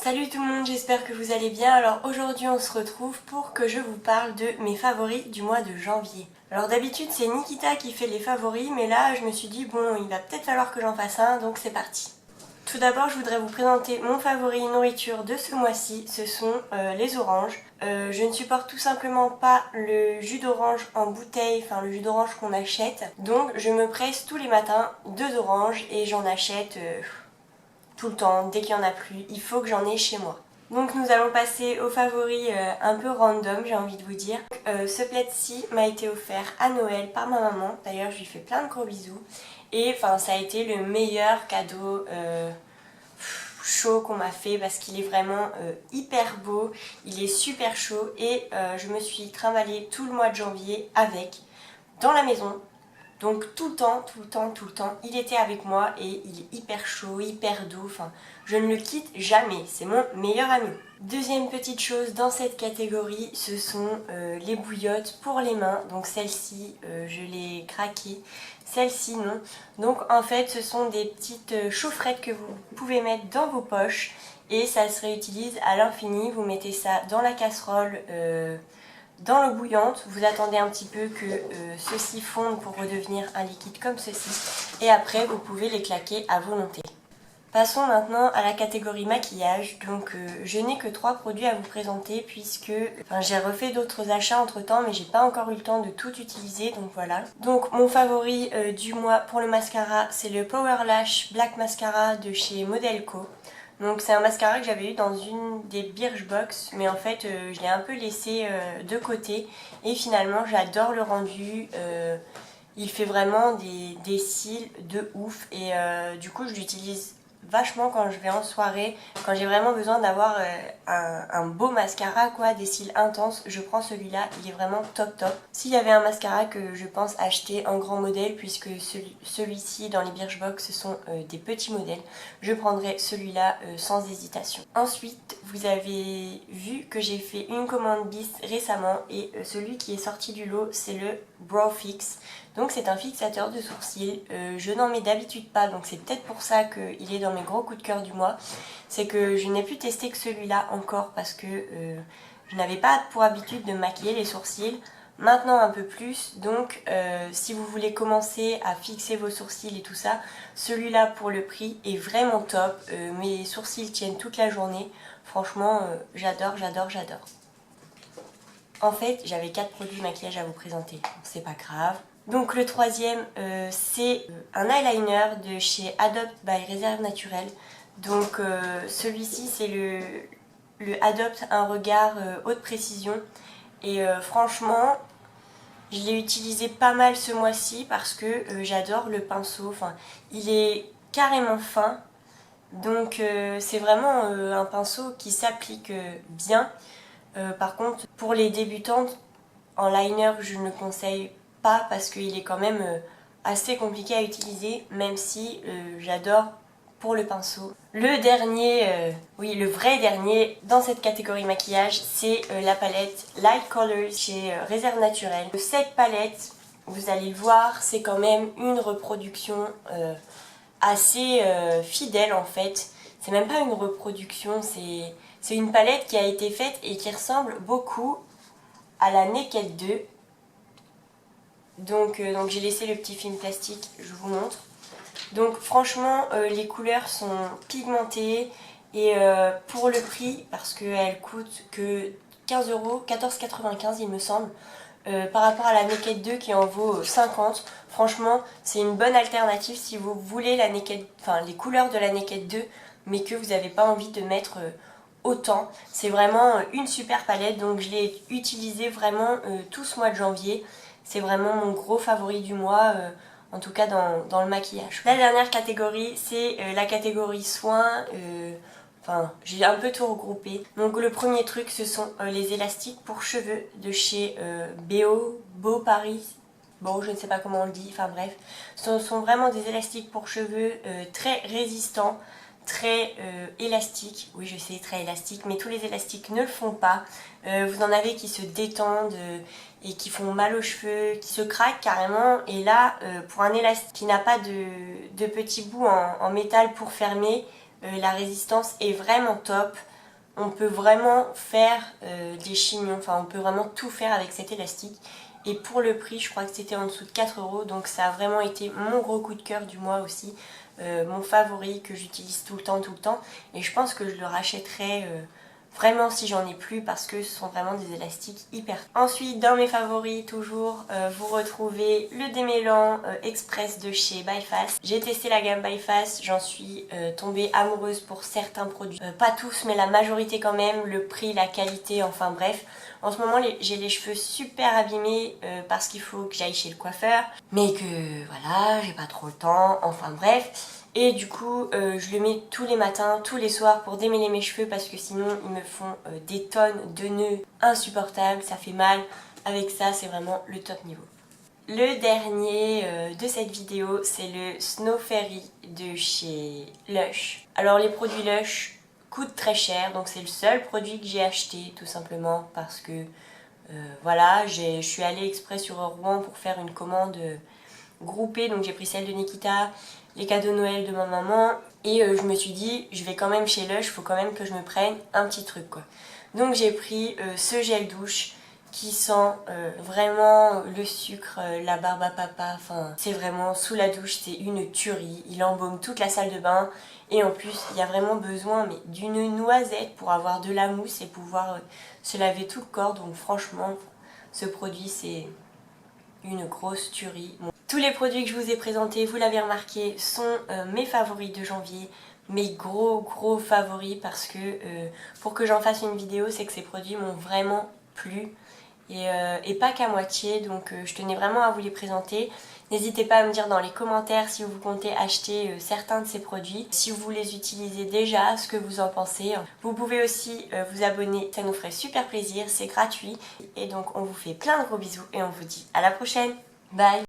Salut tout le monde, j'espère que vous allez bien. Alors aujourd'hui on se retrouve pour que je vous parle de mes favoris du mois de janvier. Alors d'habitude c'est Nikita qui fait les favoris, mais là je me suis dit bon, il va peut-être falloir que j'en fasse un, donc c'est parti. Tout d'abord je voudrais vous présenter mon favori nourriture de ce mois-ci, ce sont les oranges. Je ne supporte tout simplement pas le jus d'orange en bouteille, enfin le jus d'orange qu'on achète. Donc je me presse tous les matins 2 oranges et j'en achète tout le temps, dès qu'il n'y en a plus, il faut que j'en ai chez moi. Donc nous allons passer aux favoris un peu random, j'ai envie de vous dire. Ce plaid-ci m'a été offert à Noël par ma maman, d'ailleurs je lui fais plein de gros bisous. Et enfin ça a été le meilleur cadeau chaud qu'on m'a fait parce qu'il est vraiment hyper beau, il est super chaud et je me suis trimballée tout le mois de janvier avec, dans la maison. Donc tout le temps, tout le temps, tout le temps, il était avec moi et il est hyper chaud, hyper doux, enfin je ne le quitte jamais, c'est mon meilleur ami. Deuxième petite chose dans cette catégorie, ce sont les bouillottes pour les mains. Donc celle-ci, je l'ai craquée, celle-ci non. Donc en fait ce sont des petites chaufferettes que vous pouvez mettre dans vos poches et ça se réutilise à l'infini. Vous mettez ça dans la casserole, dans l'eau bouillante, vous attendez un petit peu que ceci fonde pour redevenir un liquide comme ceci et après vous pouvez les claquer à volonté. Passons maintenant à la catégorie maquillage. Donc je n'ai que 3 produits à vous présenter puisque j'ai refait d'autres achats entre temps mais j'ai pas encore eu le temps de tout utiliser, donc voilà. Donc mon favori du mois pour le mascara, c'est le Power Lash Black Mascara de chez Modelco. Donc c'est un mascara que j'avais eu dans une des Birchbox, mais en fait je l'ai un peu laissé de côté et finalement j'adore le rendu. Il fait vraiment des cils de ouf et du coup je l'utilise vachement quand je vais en soirée, quand j'ai vraiment besoin d'avoir un beau mascara, quoi, des cils intenses, je prends celui-là, il est vraiment top top. S'il y avait un mascara que je pense acheter en grand modèle, puisque celui-ci dans les Birchbox ce sont des petits modèles, je prendrais celui-là sans hésitation. Ensuite, vous avez vu que j'ai fait une commande bis récemment et celui qui est sorti du lot c'est le Brow Fix. Donc c'est un fixateur de sourcils, je n'en mets d'habitude pas, donc c'est peut-être pour ça qu'il est dans mes gros coups de cœur du mois. C'est que je n'ai plus testé que celui-là encore parce que je n'avais pas pour habitude de maquiller les sourcils. Maintenant un peu plus, donc si vous voulez commencer à fixer vos sourcils et tout ça, celui-là pour le prix est vraiment top. Mes sourcils tiennent toute la journée, franchement j'adore, j'adore, j'adore. En fait, j'avais 4 produits maquillage à vous présenter, c'est pas grave. Donc le troisième, c'est un eyeliner de chez Adopt by Réserve Naturelle. Donc celui-ci, c'est le Adopt un regard haute précision. Et franchement, je l'ai utilisé pas mal ce mois-ci parce que j'adore le pinceau. Enfin, il est carrément fin. Donc c'est vraiment un pinceau qui s'applique bien. Par contre, pour les débutantes, en liner, je ne le conseille pas parce qu'il est quand même assez compliqué à utiliser, même si j'adore pour le pinceau. Le dernier, oui le vrai dernier dans cette catégorie maquillage, c'est la palette Light Colors chez Réserve Naturelle. Cette palette, vous allez le voir, c'est quand même une reproduction assez fidèle en fait. C'est même pas une reproduction, c'est une palette qui a été faite et qui ressemble beaucoup à la Naked 2. Donc j'ai laissé le petit film plastique, je vous montre. Donc franchement les couleurs sont pigmentées et pour le prix, parce qu'elle coûte que 15 €, 14,95 il me semble, par rapport à la Naked 2 qui en vaut 50. Franchement c'est une bonne alternative si vous voulez la Naked, enfin les couleurs de la Naked 2 mais que vous n'avez pas envie de mettre autant. C'est vraiment une super palette, donc je l'ai utilisée vraiment tout ce mois de janvier. C'est vraiment mon gros favori du mois, en tout cas dans le maquillage. La dernière catégorie, c'est la catégorie soins. Enfin, j'ai un peu tout regroupé. Donc le premier truc, ce sont les élastiques pour cheveux de chez Beau Paris. Bon, je ne sais pas comment on le dit, enfin bref. Ce sont vraiment des élastiques pour cheveux très résistants, très élastiques. Oui, je sais, très élastiques, mais tous les élastiques ne le font pas. Vous en avez qui se détendent et qui font mal aux cheveux, qui se craquent carrément. Et là, pour un élastique qui n'a pas de petits bouts en métal pour fermer, La résistance est vraiment top. On peut vraiment faire des chignons, enfin on peut vraiment tout faire avec cet élastique. Et pour le prix, je crois que c'était en dessous de 4 €, donc ça a vraiment été mon gros coup de cœur du mois aussi. Mon favori que j'utilise tout le temps. Et je pense que je le rachèterai vraiment si j'en ai plus parce que ce sont vraiment des élastiques hyper. Ensuite, dans mes favoris toujours, vous retrouvez le démêlant express de chez Byfast. J'ai testé la gamme Byfast, j'en suis tombée amoureuse pour certains produits. Pas tous mais la majorité quand même, le prix, la qualité, enfin bref. En ce moment j'ai les cheveux super abîmés parce qu'il faut que j'aille chez le coiffeur. Mais que voilà, j'ai pas trop le temps, enfin bref. Et du coup, je le mets tous les matins, tous les soirs pour démêler mes cheveux parce que sinon ils me font des tonnes de nœuds insupportables, ça fait mal. Avec ça, c'est vraiment le top niveau. Le dernier de cette vidéo, c'est le Snow Fairy de chez Lush. Alors les produits Lush coûtent très cher, donc c'est le seul produit que j'ai acheté tout simplement parce que voilà, je suis allée exprès sur Rouen pour faire une commande groupée, donc j'ai pris celle de Nikita, les cadeaux Noël de ma maman et je me suis dit je vais quand même chez Lush, il faut quand même que je me prenne un petit truc quoi. Donc j'ai pris ce gel douche qui sent vraiment le sucre, la barbe à papa, enfin c'est vraiment sous la douche, c'est une tuerie, il embaume toute la salle de bain et en plus il y a vraiment besoin mais d'une noisette pour avoir de la mousse et pouvoir se laver tout le corps, donc franchement ce produit c'est une grosse tuerie. Bon. Tous les produits que je vous ai présentés, vous l'avez remarqué, sont mes favoris de janvier, mes gros favoris parce que pour que j'en fasse une vidéo, c'est que ces produits m'ont vraiment plu et pas qu'à moitié, donc je tenais vraiment à vous les présenter. N'hésitez pas à me dire dans les commentaires si vous comptez acheter certains de ces produits, si vous les utilisez déjà, ce que vous en pensez. Vous pouvez aussi vous abonner, ça nous ferait super plaisir, c'est gratuit. Et donc on vous fait plein de gros bisous et on vous dit à la prochaine. Bye!